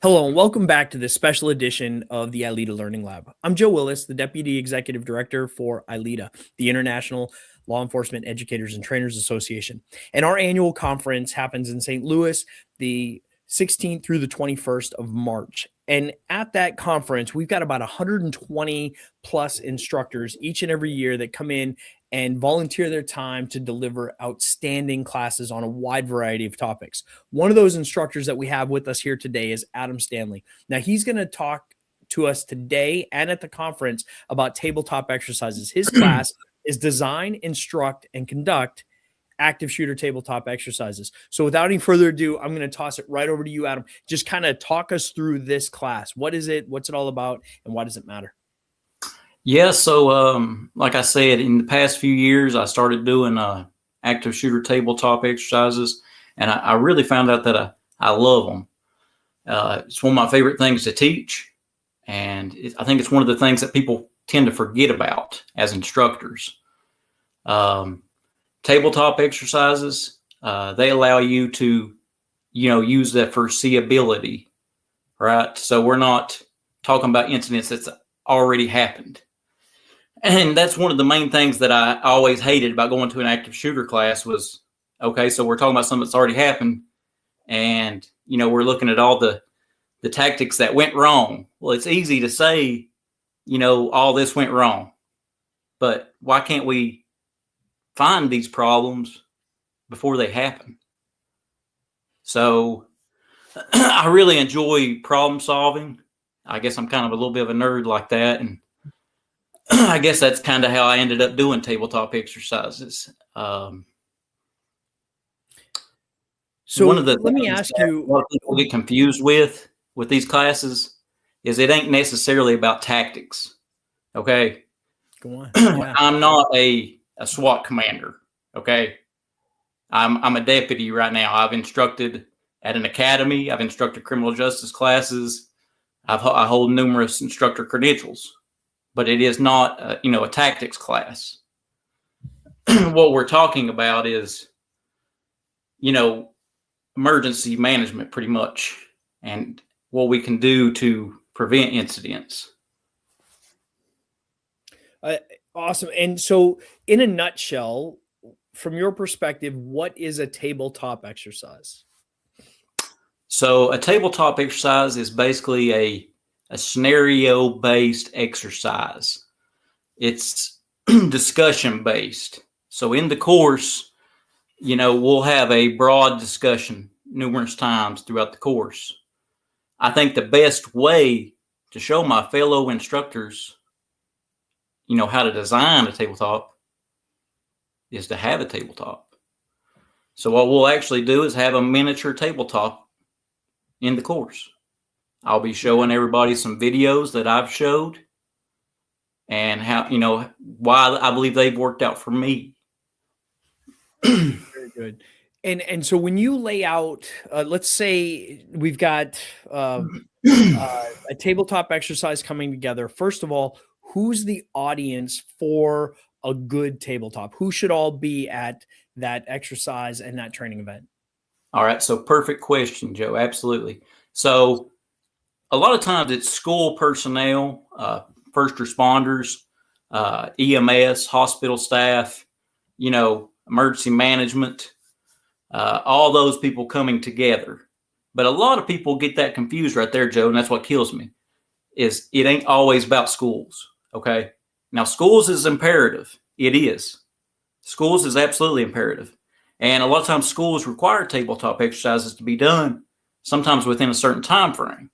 Hello and welcome back to this special edition of the ILEETA Learning Lab. I'm Joe Willis, the Deputy Executive Director for ILEETA, the International Law Enforcement Educators and Trainers Association. And our annual conference happens in St. Louis, the 16th through the 21st of March. And at that conference, we've got about 120 plus instructors each and every year that come in and volunteer their time to deliver outstanding classes on a wide variety of topics. One of those instructors that we have with us here today is Adam Stanley. Now, he's going to talk to us today and at the conference about tabletop exercises. His class is Design, Instruct, and Conduct Active Shooter Tabletop Exercises. So without any further ado, I'm going to toss it right over to you, Adam. Just kind of talk us through this class. What is it? What's it all about? And why does it matter? Yeah, so like I said, in the past few years, I started doing active shooter tabletop exercises, and I really found out that I love them. It's one of my favorite things to teach, and I think it's one of the things that people tend to forget about as instructors. Tabletop exercises, they allow you to, use that foreseeability, right? So we're not talking about incidents that's already happened. And that's one of the main things that I always hated about going to an active shooter class was, okay, so we're talking about something that's already happened. And, we're looking at all the tactics that went wrong. Well, it's easy to say, all this went wrong. But why can't we find these problems before they happen? So I really enjoy problem solving. I guess I'm kind of a little bit of a nerd like that. And I guess that's kind of how I ended up doing tabletop exercises. So one of the let me ask you, a lot of people get confused with these classes is it ain't necessarily about tactics. Okay. Go on. Yeah. I'm not a SWAT commander. Okay. I'm a deputy right now. I've instructed at an academy. I've instructed criminal justice classes. I hold numerous instructor credentials. But it is not, a tactics class. What we're talking about is, emergency management pretty much, and what we can do to prevent incidents. Awesome. And so in a nutshell, from your perspective, what is a tabletop exercise? So a tabletop exercise is basically a scenario-based exercise. It's discussion-based. So in the course, we'll have a broad discussion numerous times throughout the course. I think the best way to show my fellow instructors, how to design a tabletop is to have a tabletop. So what we'll actually do is have a miniature tabletop in the course. I'll be showing everybody some videos that I've showed and how, why I believe they've worked out for me. Very good. And so when you lay out, let's say we've got a tabletop exercise coming together. First of all, who's the audience for a good tabletop? Who should all be at that exercise and that training event? All right. So perfect question, Joe. Absolutely. So a lot of times it's school personnel, first responders, EMS, hospital staff, emergency management, all those people coming together. But a lot of people get that confused right there, Joe, and that's what kills me, is it ain't always about schools, okay? Now, schools is imperative. It is. Schools is absolutely imperative. And a lot of times schools require tabletop exercises to be done, sometimes within a certain time frame.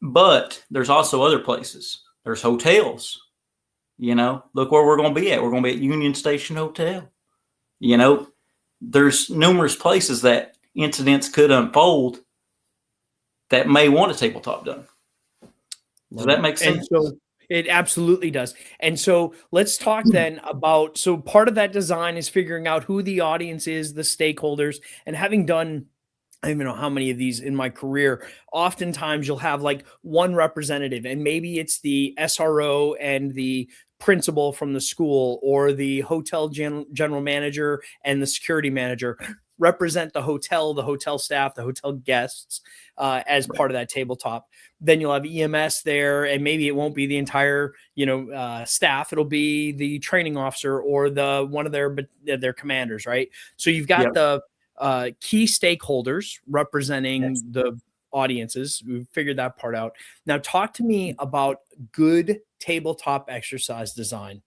But there's also other places. There's hotels. Look where we're going to be at. We're going to be at Union Station Hotel. There's numerous places that incidents could unfold that may want a tabletop done. Does that make sense? And so it absolutely does. And so let's talk then about, so part of that design is figuring out who the audience is, the stakeholders, and having done, I don't even know how many of these in my career, oftentimes you'll have like one representative, and maybe it's the SRO and the principal from the school, or the hotel general manager and the security manager. represent the hotel staff, the hotel guests as part of that tabletop. Then you'll have EMS there, and maybe it won't be the entire, staff. It'll be the training officer or one of their commanders, right? So you've got the key stakeholders representing the audiences. We've figured that part out. Now, talk to me about good tabletop exercise design.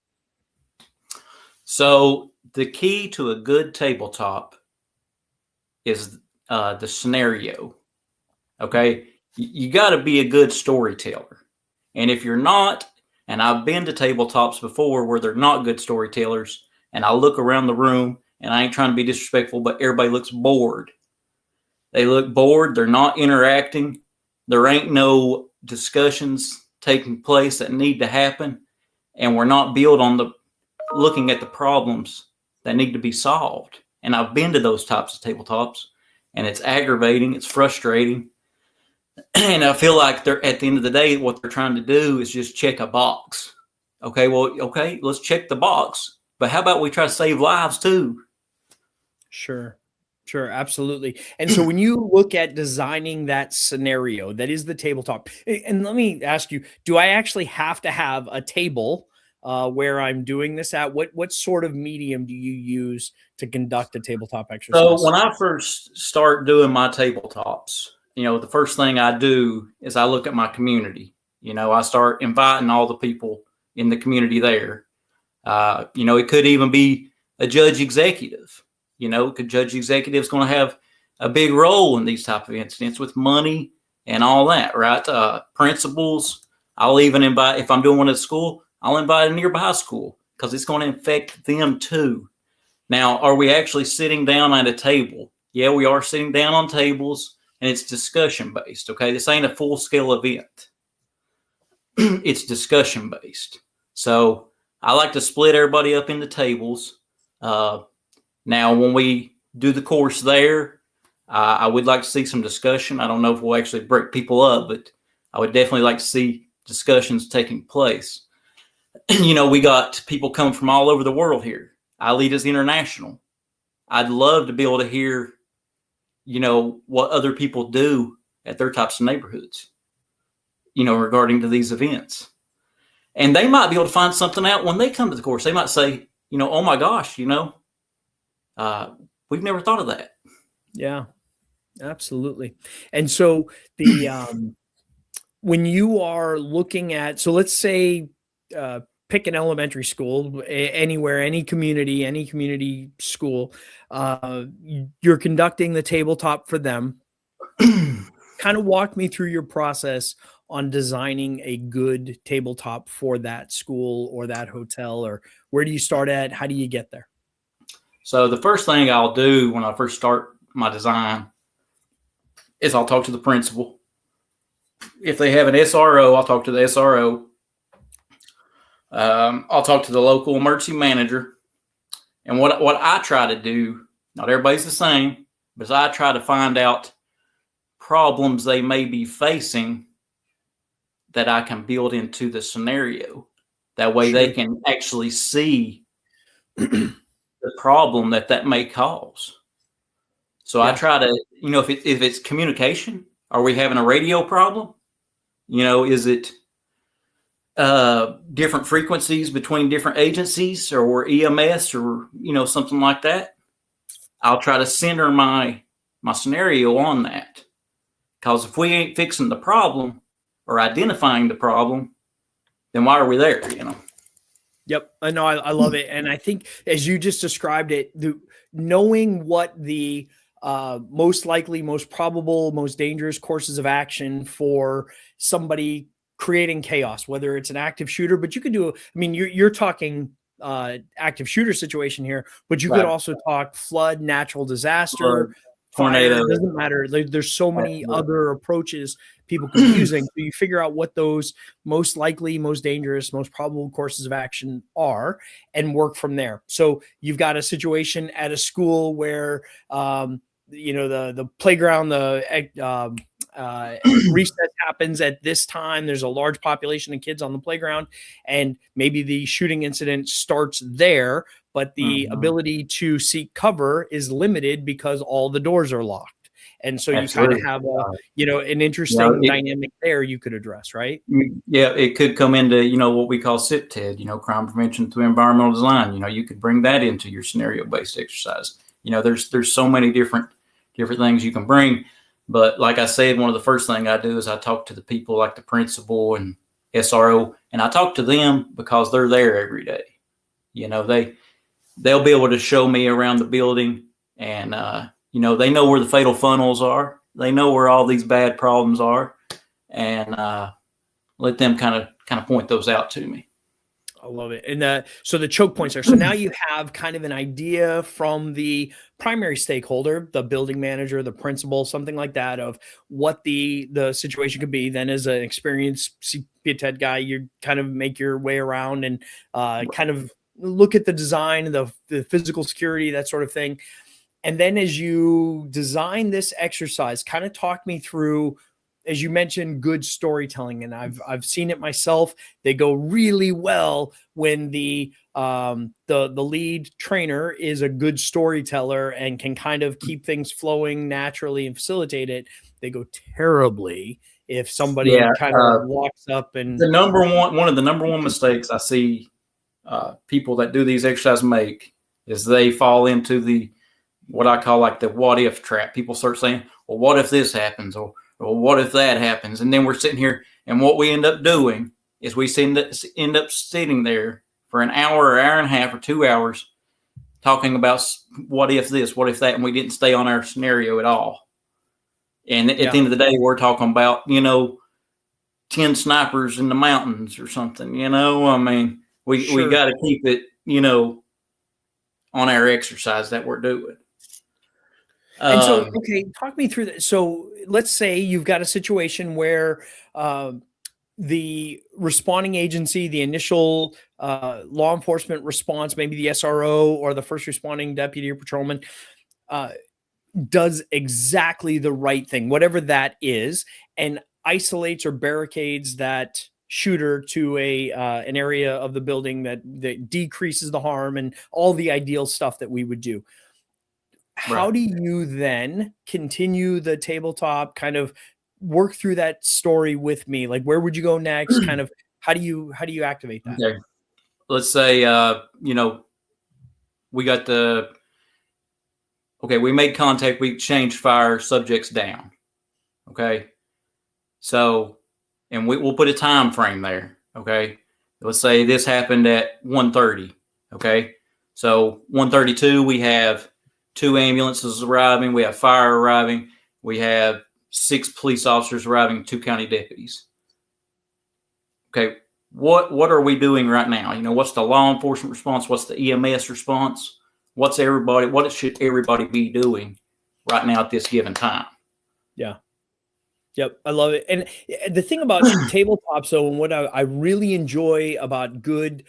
So the key to a good tabletop is the scenario. Okay. You got to be a good storyteller. And if you're not, and I've been to tabletops before where they're not good storytellers, and I look around the room, and I ain't trying to be disrespectful, but everybody looks bored. They look bored. They're not interacting. There ain't no discussions taking place that need to happen. And we're not built on looking at the problems that need to be solved. And I've been to those types of tabletops, and it's aggravating. It's frustrating. And I feel like at the end of the day, what they're trying to do is just check a box. Okay, let's check the box. But how about we try to save lives too? Sure, absolutely. And so when you look at designing that scenario, that is the tabletop. And let me ask you, do I actually have to have a table where I'm doing this at? What sort of medium do you use to conduct a tabletop exercise? So when I first start doing my tabletops, the first thing I do is I look at my community. I start inviting all the people in the community there. It could even be a judge executive. Judge executive is going to have a big role in these type of incidents with money and all that, right? Principals. I'll even invite, if I'm doing one at school, I'll invite a nearby school because it's going to affect them too. Now, are we actually sitting down at a table? Yeah, we are sitting down on tables, and it's discussion based. Okay, this ain't a full scale event. It's discussion based. So I like to split everybody up into tables. Now, when we do the course there, I would like to see some discussion. I don't know if we'll actually break people up, but I would definitely like to see discussions taking place. We got people coming from all over the world here. ILEETA's international. I'd love to be able to hear, what other people do at their types of neighborhoods, regarding to these events. And they might be able to find something out when they come to the course. They might say, oh my gosh, we've never thought of that. Yeah, absolutely. And so the when you are looking at, so let's say pick an elementary school anywhere, any community school, you're conducting the tabletop for them. Kind of walk me through your process on designing a good tabletop for that school or that hotel, or where do you start at? How do you get there? So the first thing I'll do when I first start my design is I'll talk to the principal. If they have an SRO, I'll talk to the SRO. I'll talk to the local emergency manager. And what I try to do, not everybody's the same, but I try to find out problems they may be facing that I can build into the scenario. That way they can actually see the problem that may cause. So I try to, if it's communication, are we having a radio problem? Is it different frequencies between different agencies or EMS or, something like that? I'll try to center my scenario on that. Because if we ain't fixing the problem or identifying the problem, then why are we there, Yep. I know. I love it. And I think as you just described it, knowing what the most likely, most probable, most dangerous courses of action for somebody creating chaos, whether it's an active shooter, but you could do, you're talking active shooter situation here, but you could also talk flood, natural disaster, tornado, fire, it doesn't matter. There's so many other approaches people could be using. So you figure out what those most likely, most dangerous, most probable courses of action are and work from there. So you've got a situation at a school where, the playground, recess happens at this time. There's a large population of kids on the playground, and maybe the shooting incident starts there, but the ability to seek cover is limited because all the doors are locked. And so you kind of have an interesting dynamic there you could address, right? Yeah, it could come into, what we call CPTED, crime prevention through environmental design. You could bring that into your scenario-based exercise. There's so many different things you can bring. But like I said, one of the first things I do is I talk to the people like the principal and SRO, and I talk to them because they're there every day. They'll be able to show me around the building, and they know where the fatal funnels are. They know where all these bad problems are, and let them kind of point those out to me. I love it. And so the choke points there. So now you have kind of an idea from the primary stakeholder, the building manager, the principal, something like that, of what the situation could be. Then as an experienced CPTED guy, you kind of make your way around and kind of look at the design, the physical security, that sort of thing. And then as you design this exercise, kind of talk me through, as you mentioned, good storytelling. And I've seen it myself. They go really well when the lead trainer is a good storyteller and can kind of keep things flowing naturally and facilitate it. They go terribly if somebody kind of walks up and one of the number one mistakes I see people that do these exercises make is they fall into what I call like the what if trap. People start saying, well, what if this happens? Or what if that happens? And then we're sitting here, and what we end up doing is we end up sitting there for an hour, hour and a half, or 2 hours talking about what if this, what if that, and we didn't stay on our scenario at all. And at the end of the day, we're talking about, 10 snipers in the mountains or something, I mean, we got to keep it, on our exercise that we're doing. And so, okay, talk me through that. So let's say you've got a situation where the responding agency, the initial law enforcement response, maybe the SRO or the first responding deputy or patrolman, does exactly the right thing, whatever that is, and isolates or barricades that shooter to an area of the building that decreases the harm and all the ideal stuff that we would do. How do you then continue the tabletop, kind of work through that story with me? Like, where would you go next? Kind of, how do you activate that? Okay. Let's say, we made contact, we changed fire, subjects down. Okay. So, and we'll put a time frame there. Okay. Let's say this happened at 1:30. Okay. So 1:32, we have 2 ambulances arriving. We have fire arriving. We have 6 police officers arriving, 2 county deputies. Okay, what are we doing right now? What's the law enforcement response? What's the EMS response? What should everybody be doing right now at this given time? Yeah. Yep. I love it. And the thing about tabletop, so what I really enjoy about good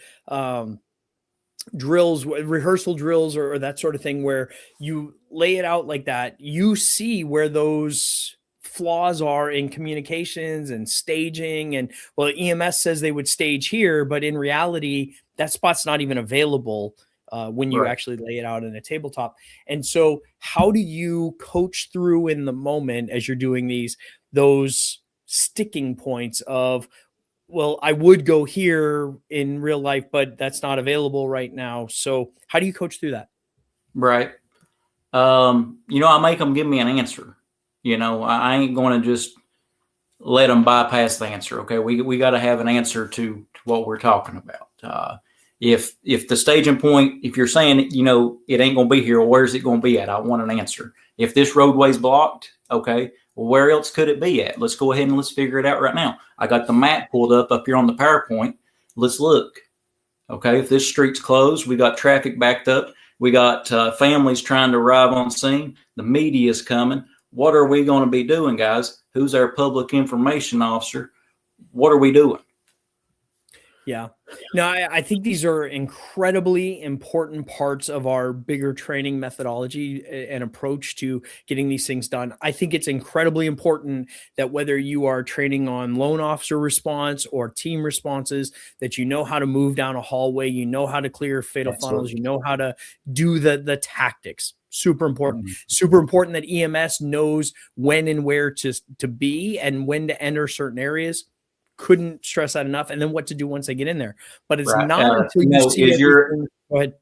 drills, rehearsal drills, or that sort of thing, where you lay it out like that, you see where those flaws are in communications and staging. And well, EMS says they would stage here, but in reality, that spot's not even available when you actually lay it out in a tabletop. And so how do you coach through in the moment as you're doing those sticking points of, well, I would go here in real life, but that's not available right now. So how do you coach through that? Right. I make them give me an answer. I ain't going to just let them bypass the answer. Okay. We got to have an answer to what we're talking about. If the staging point, if you're saying, it ain't going to be here, well, where's it going to be at? I want an answer. If this roadway's blocked, okay, well, where else could it be at? Let's go ahead and let's figure it out right now. I got the map pulled up here on the PowerPoint. Let's look. Okay, if this street's closed, we got traffic backed up. We got families trying to arrive on scene. The media is coming. What are we going to be doing, guys? Who's our public information officer? What are we doing? Yeah. No, I think these are incredibly important parts of our bigger training methodology and approach to getting these things done. I think it's incredibly important that whether you are training on loan officer response or team responses, that you know how to move down a hallway, you know how to clear fatal funnels, Absolutely. you know how to do the tactics. Super important. Mhm. Super important that EMS knows when and where to be and when to enter certain areas. Couldn't stress that enough. And then what to do once they get in there. But it's Right. not until you see everything. Go ahead.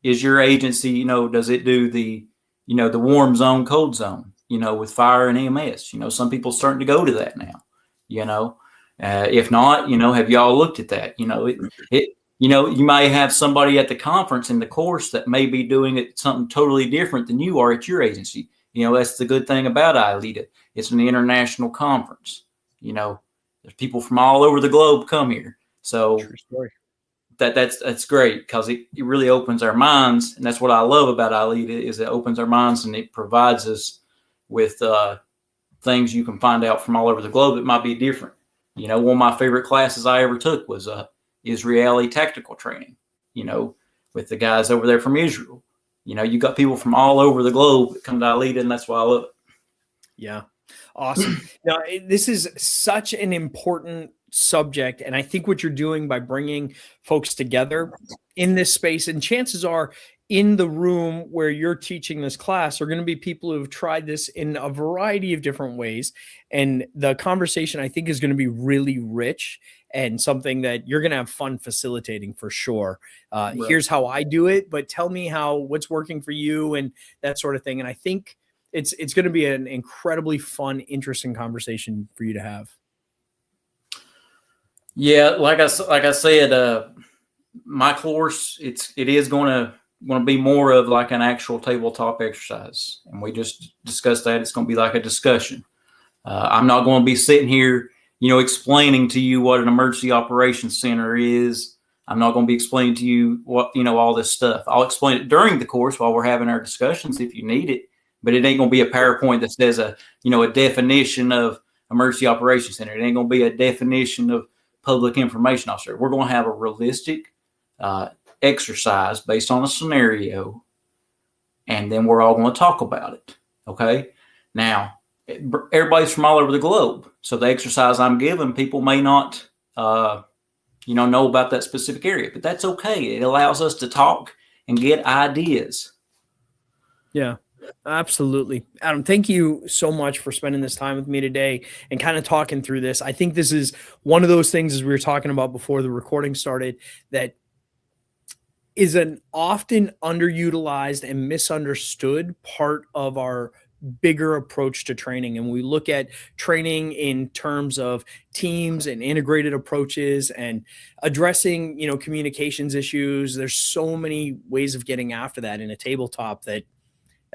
Is your agency, does it do the warm zone, cold zone, with fire and EMS? Some people starting to go to that now, you know. If not, have y'all looked at that? You might have somebody at the conference in the course that may be doing it something totally different than you are at your agency. That's the good thing about ILEETA. It's an international conference. There's people from all over the globe come here. So True story. that's great because it really opens our minds, and that's what I love about ILEETA is it opens our minds and it provides us with things you can find out from all over the globe that might be different. One of my favorite classes I ever took was Israeli tactical training. With the guys over there from Israel. You got people from all over the globe that come to ILEETA, and that's why I love it. Yeah. Awesome. Now, this is such an important subject. And I think what you're doing by bringing folks together in this space, and chances are in the room where you're teaching this class are going to be people who have tried this in a variety of different ways. And the conversation, I think, is going to be really rich and something that you're going to have fun facilitating for sure. Right. Here's how I do it, but tell me what's working for you and that sort of thing. And I think it's going to be an incredibly fun, interesting conversation for you to have. Yeah, like I said, my course it is going to be more of like an actual tabletop exercise, and we just discussed that. It's going to be like a discussion. I'm not going to be sitting here, explaining to you what an emergency operations center is. I'm not going to be explaining to you what all this stuff. I'll explain it during the course while we're having our discussions if you need it. But it ain't going to be a PowerPoint that says a definition of emergency operations center. It ain't going to be a definition of public information officer. We're going to have a realistic exercise based on a scenario, and then we're all going to talk about it. Okay. Now, everybody's from all over the globe, so the exercise I'm giving, people may not, know about that specific area, but that's okay. It allows us to talk and get ideas. Yeah. Absolutely. Adam, thank you so much for spending this time with me today and kind of talking through this. I think this is one of those things, as we were talking about before the recording started, that is an often underutilized and misunderstood part of our bigger approach to training. And we look at training in terms of teams and integrated approaches and addressing, communications issues. There's so many ways of getting after that in a tabletop that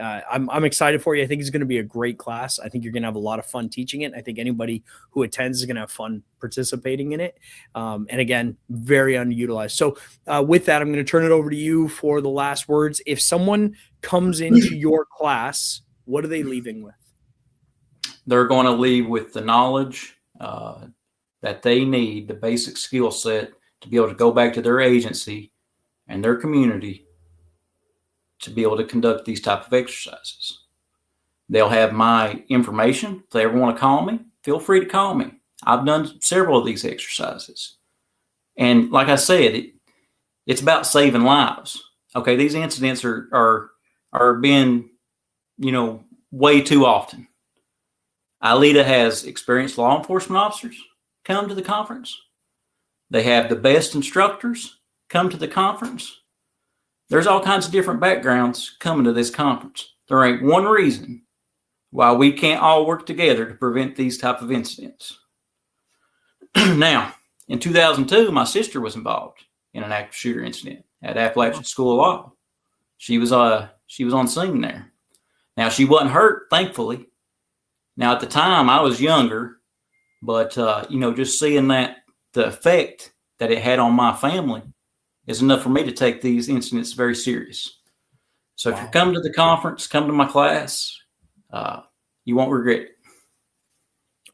I'm excited for you. I think it's going to be a great class. I think you're going to have a lot of fun teaching it. I think anybody who attends is going to have fun participating in it. And again, very underutilized. So with that, I'm going to turn it over to you for the last words. If someone comes into your class, what are they leaving with? They're going to leave with the knowledge that they need, the basic skill set to be able to go back to their agency and their community to be able to conduct these type of exercises. They'll have my information. If they ever want to call me, feel free to call me. I've done several of these exercises. And like I said, it's about saving lives. Okay, these incidents are being, way too often. ILEETA has experienced law enforcement officers come to the conference. They have the best instructors come to the conference. There's all kinds of different backgrounds coming to this conference. There ain't one reason why we can't all work together to prevent these type of incidents. Now, in 2002, my sister was involved in an active shooter incident at Appalachian School of Law. She was on scene there. Now, she wasn't hurt, thankfully. Now, at the time, I was younger, but just seeing the effect that it had on my family is enough for me to take these incidents very serious. So if you come to the conference, come to my class, you won't regret it.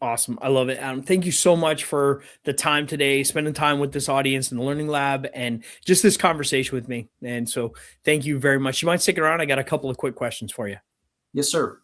Awesome. I love it. Thank you so much for the time today, spending time with this audience in the Learning Lab and just this conversation with me. And so thank you very much. You mind sticking around? I got a couple of quick questions for you. Yes, sir.